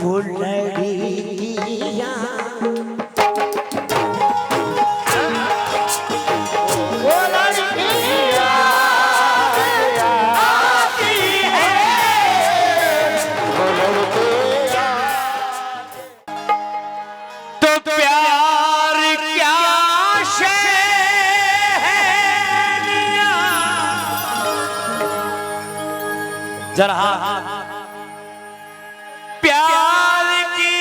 फुलड़िया जरा प्यार की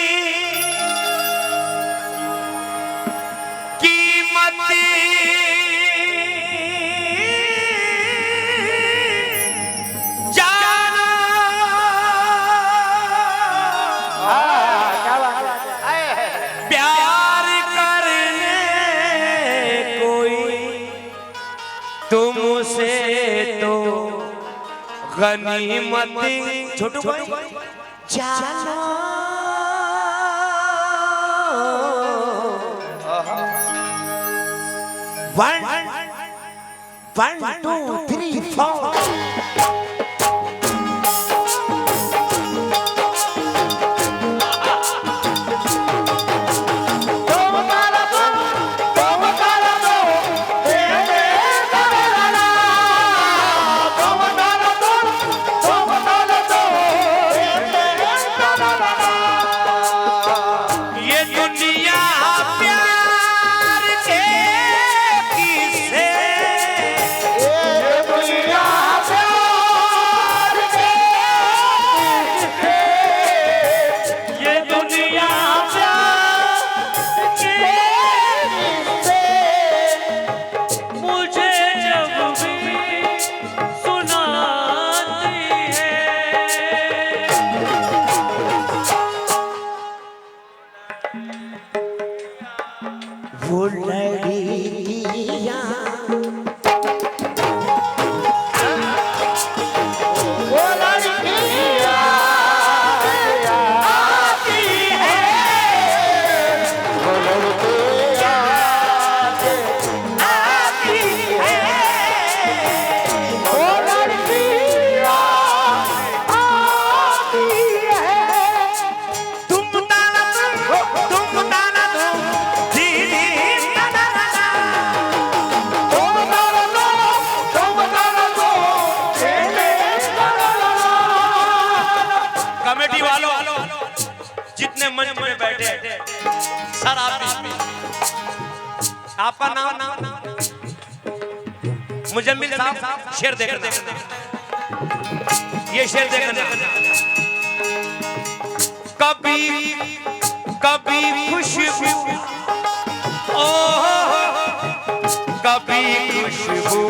कीमत जानो। प्यार करने कोई तुमसे तो गनीमत छोटू भाई जानो। वन 2 3 4 फुलड़िया कमेटी वालों जितने मंच में बैठे सर आपका नाम मुजम्मिल साहब शेर देखना। ये शेर देखना। कभी कभी खुशबू कभी खुशबू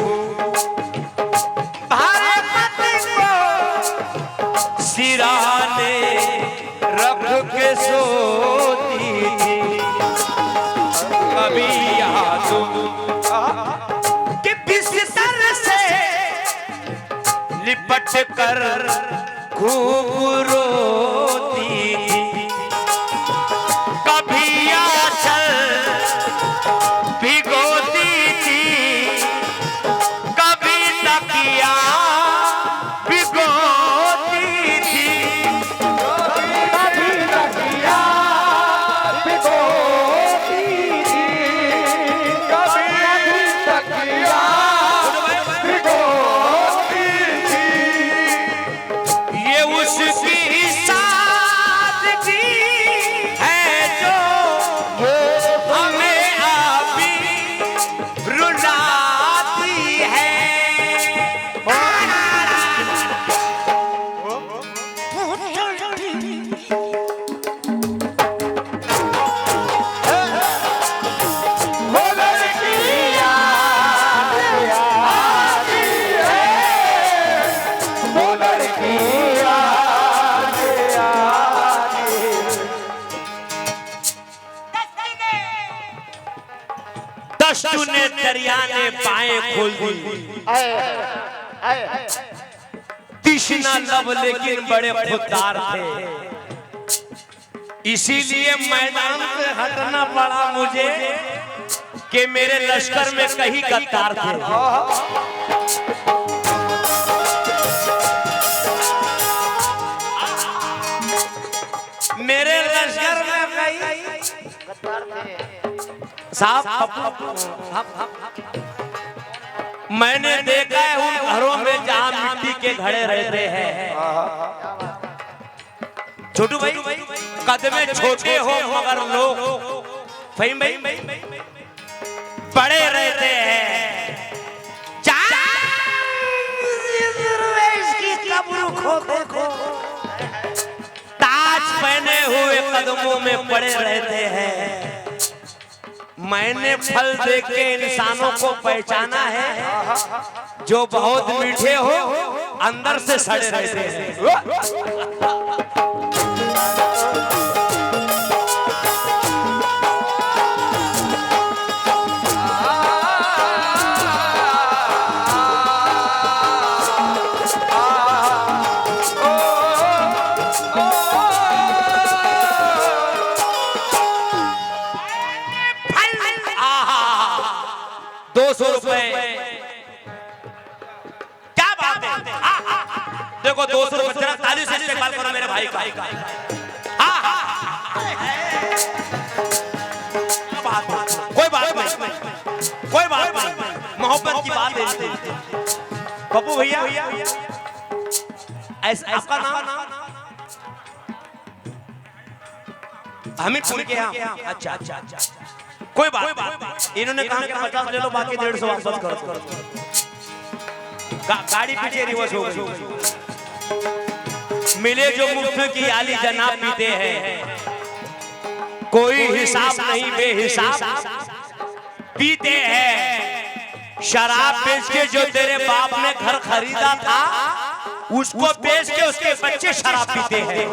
सिराने रख के सोती थी। कभी याद कि बिस्तर से लिपट कर खूब रोती थी। कभी आंचल भिगोती थी। कभी तकिया दस्तू ने दरिया ने पाए खोल दी। तीक्ष्ण लब लेकिन बड़े खुददार थे। इसीलिए मैदान से हटना पड़ा मुझे कि मेरे लश्कर में कहीं गद्दार थे। मेरे लश्कर में कई साहब मैंने देखा है उन घरों में जहां मिट्टी के घड़े रहते हैं। छोटू भाई कद में छोटे हो मगर लोग फहीम भाई बड़े रहते हैं। ताज पहने हुए कदमों में पड़े रहते हैं। मैंने फल देख के इंसानों को पहचाना है, जो बहुत मीठे हो अंदर से सड़े रहते हैं। क्या बात है? देखो 200 रुपए जरा ताली से इस्तेमाल करो मेरे भाई का। कोई बात नहीं, कोई बात नहीं, मोहब्बत की बात है। पप्पू भैया ऐसा आपका नाम हमीद सुन के यहाँ। अच्छा अच्छा अच्छा कोई बात नहीं। इन्होंने कहा कि 50 ले लो बाकी 150 वापस करो। गाड़ी पीछे रिवर्स हो गई। मिले जो मुफ्त की आली जनाब पीते हैं, कोई हिसाब नहीं बेहिसाब पीते हैं। शराब बेच के जो तेरे बाप ने घर खरीदा था, उसको बेच के उसके बच्चे शराब पीते हैं।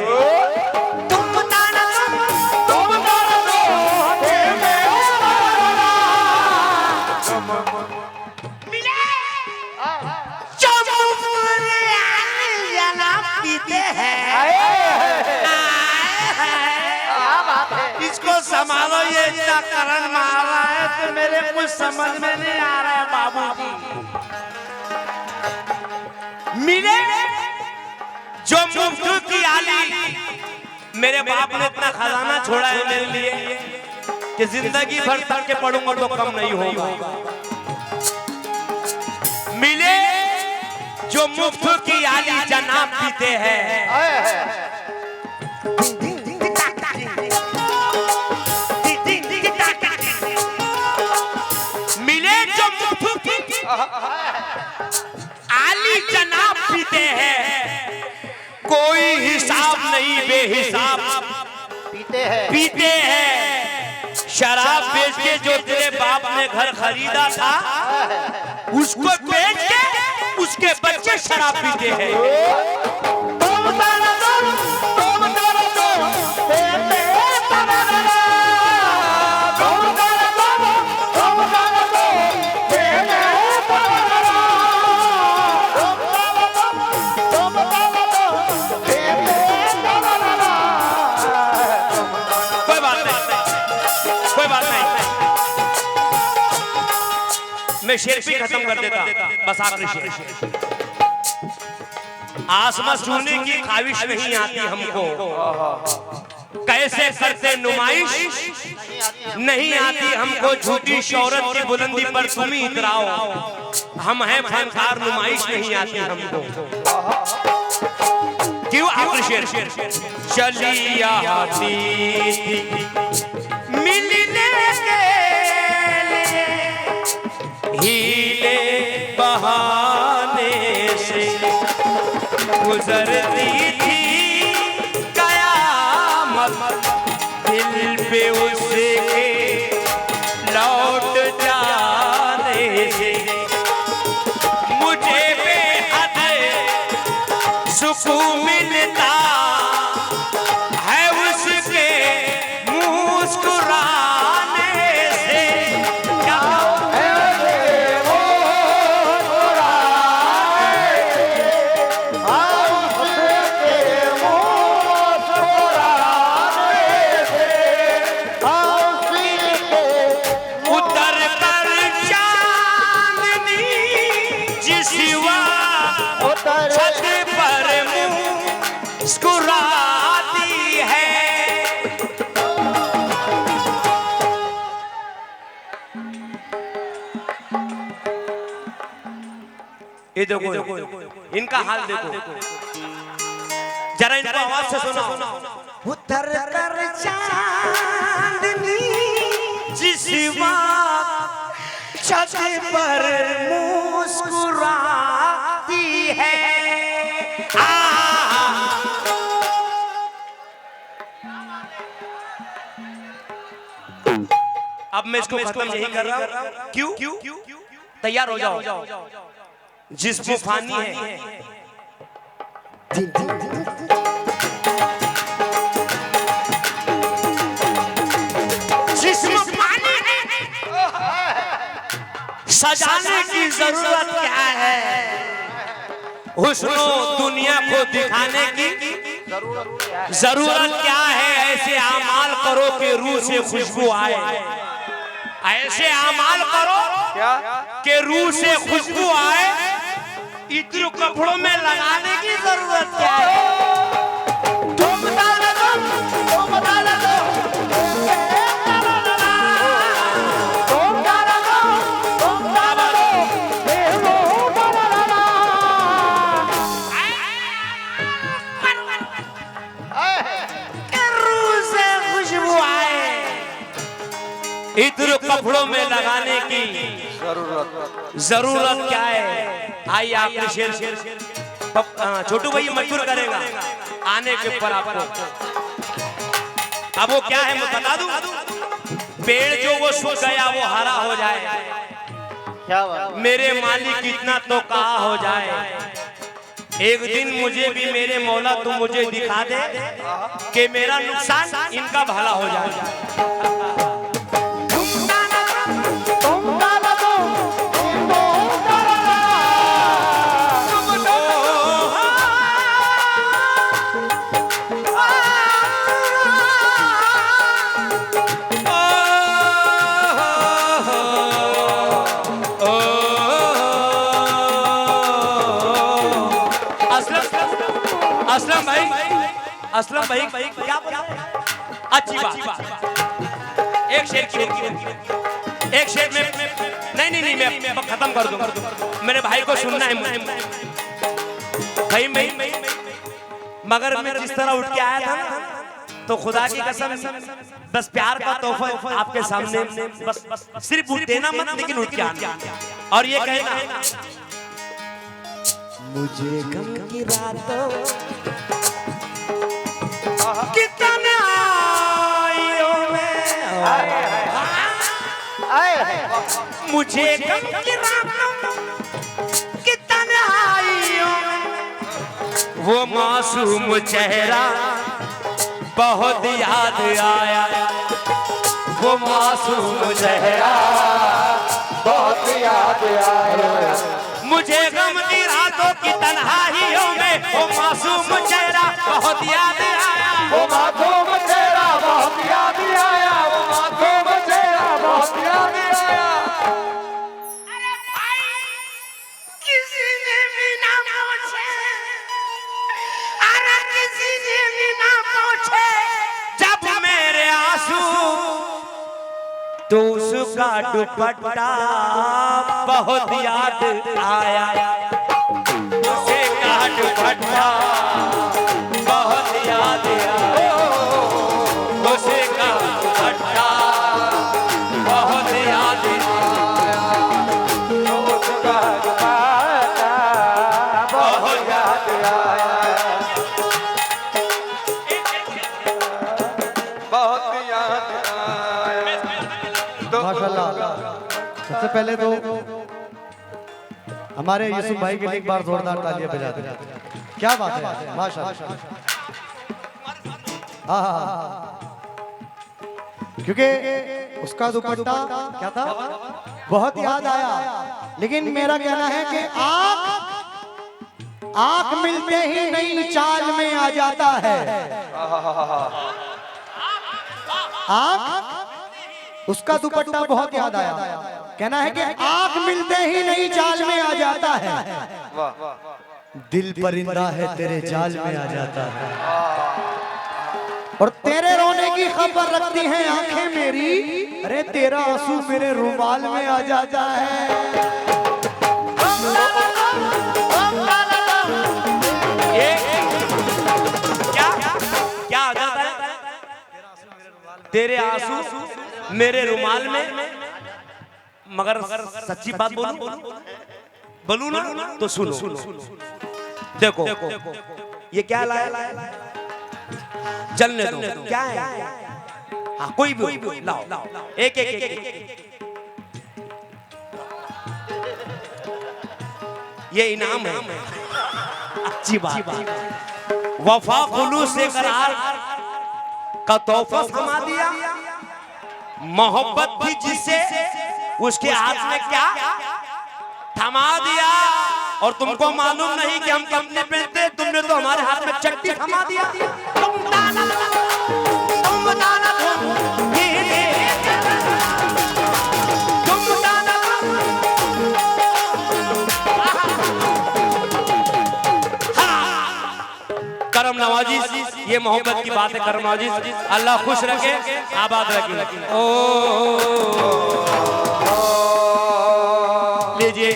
इसको संभालो, ये इतना करंट मार रहा है तो मेरे कुछ समझ में नहीं आ रहा है बाबूजी। मिले जो मुफ्त की आली, मेरे बाप ने इतना खजाना छोड़ा है मेरे लिए कि जिंदगी भर तक के पढ़ूंगा तो कम नहीं होगा। मिले जो मुफ्त की आली जनाब पीते हैं, मिले जो मुफ्त की आली जनाब पीते हैं, कोई हिसाब नहीं बेहिसाब पीते हैं। शराब बेच के जो तेरे बाप ने घर खरीदा था, उसको बेच के उसके बच्चे शराब पीते हैं। मैं शेर भी खत्म कर देता, बस आखिरी शेर। आसमां छूने की ख्वाहिश नहीं आती हमको, कैसे करते नुमाइश नहीं आती हमको, झूठी शौहरत की बुलंदी पर तुम ही इतराओ, हम हैं फनकार नुमाइश नहीं आती हमको। क्यों? आखिरी शेर। चली आती थी मिलने के हीले बहाने से, गुजरती थी कयामत दिल पे उसके लौट जाने से। मुझे बेहद सुकून मिलता है उसके मुस्कुराने से। ये देखो इनका हाल देखो, जरा इनको आवाज से सुनो। उतर कर चांदनी जिस छत पर मुस्कुराती है, अब मैं इसको खत्म यही कर रहा हूं। क्यों? तैयार हो जाओ। जिस्म फानी है, जिस्म फानी है, सजाने की जरूरत क्या है? हुस्नो दुनिया को दिखाने की जरूरत क्या है? ऐसे आमाल करो कि रूह से खुशबू आए, ऐसे आमाल करो कि रूह से खुशबू आए। इत्र कपड़ों में लगाने की जरूरत क्या है? तुम बता दो, तुम बता दो, इत्र कपड़ों में लगाने की जरूरत क्या है? आइए आपने शेर छोटू भाई मजबूर करेगा आने के ऊपर आपको। अब वो क्या है मैं बता दूं। पेड़ जो वो सूख गया वो हरा हो जाए, मेरे मालिक कितना तो कहा हो जाए। एक दिन मुझे भी मेरे मौला तुम मुझे दिखा दे कि मेरा नुकसान इनका भला हो जाए। असलम भाई क्या बोला? अच्छी बात। एक शेर में नहीं मैं खत्म कर दूं। मेरे भाई को सुनना है भाई। मगर मैं जिस तरह उठ के आया था ना, तो खुदा की कसम बस प्यार का तोहफा आपके सामने, बस सिर्फ उठ देना मत, लेकिन उठ के आना और ये कहना मुझे गम की रातों कितने आइयों में, मुझे गम की रातों कितने आइयों में वो मासूम चेहरा बहुत याद आया, वो मासूम चेहरा बहुत याद आया। मुझे गम की रातों की तन्हाइयों में वो मासूम चेहरा बहुत याद आया, वो मासूम चेहरा बहुत याद आया, वो मासूम चेहरा बहुत याद आया। अरे भाई किसी ने भी ना पूछे, अरे किसी ने भी ना पूछे जब मेरे आंसू तो उसका दुपट्टा बहुत याद आया, उसका दुपट्टा बहुत याद आया, उसका दुपट्टा बहुत याद आया, उसका दुपट्टा बहुत याद आया, बहुत याद आया। माशाल्लाह। सबसे पहले तो हमारे यूसुफ भाई के लिए एक बार जोरदार तालियां बजा दें। क्या बात है, माशाल्लाह। क्योंकि उसका दुपट्टा क्या था बहुत याद आया। लेकिन मेरा कहना है कि आंख मिलते ही नई चाल में आ जाता है। आंख उसका दुपट्टा बहुत याद आया। कहना है कि आंख मिलते ही नई चाल में आ जाता है, दिल परिंदा है तेरे जाल में आ जाता है, और तेरे रोने की खबर रखती हैं आंखें मेरी, अरे तेरा आंसू मेरे रुमाल में आ जाता है। तेरे आंसू मेरे रुमाल में, मगर सच्ची बात बोलूं ना तो सुनो। देखो ये क्या लाया, जलने दो, क्या है? हाँ कोई भी लाओ, एक ये इनाम है। अच्छी बात, वफा खुलूस से करार का तोहफा थमा दिया, मोहब्बत थी जिससे उसके हाथ में क्या थमा दिया। और तुमको मालूम नहीं कि हम कंपनी पहनते, तुमने तो हमारे हाथ में चट्टी थमा दिया। तुम बताना करम नवाजी, ये मोहब्बत की बात है। करम नवाजी, अल्लाह खुश रखे, आबाद रखे। लीजिए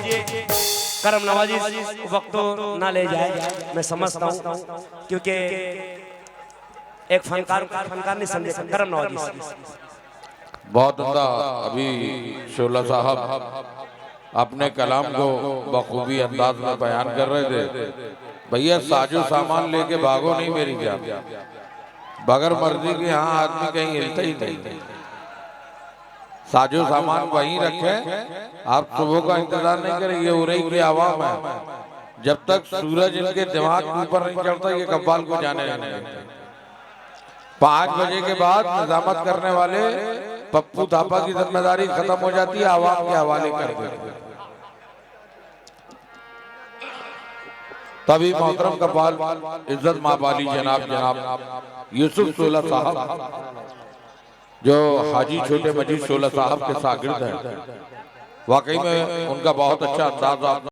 करम नवाजी, वक्त तो ना ले जाए, मैं समझता हूँ, क्योंकि एक फनकार नहीं समझे। करम नवाजी बहुत उम्दा। अभी शोला साहब अपने कलाम को बखूबी अंदाज में बयान कर रहे थे। भैया साजो सामान लेके भागो नहीं मेरी जान, बगैर मर्जी के यहाँ आदमी कहीं हिलता ही नहीं। साजो सामान वहीं रखे, आप सुबह का इंतजार नहीं करें। ये उरई की आवाम है, जब तक सूरज इनके दिमाग के ऊपर नहीं चढ़ता ये कव्वाल को जाने नहीं। 5 बजे के बाद निजामत करने वाले पप्पू थापा की जिम्मेदारी खत्म हो जाती है, आवाम के हवाले कर देते। तभी मोहतरम कव्वाल इज्जत माबाली जनाब यूसुफ शोला साहब, जो हाजी छोटे मजीद शोला साहब के शागिर्द हैं, वाकई में उनका बहुत अच्छा अंदाज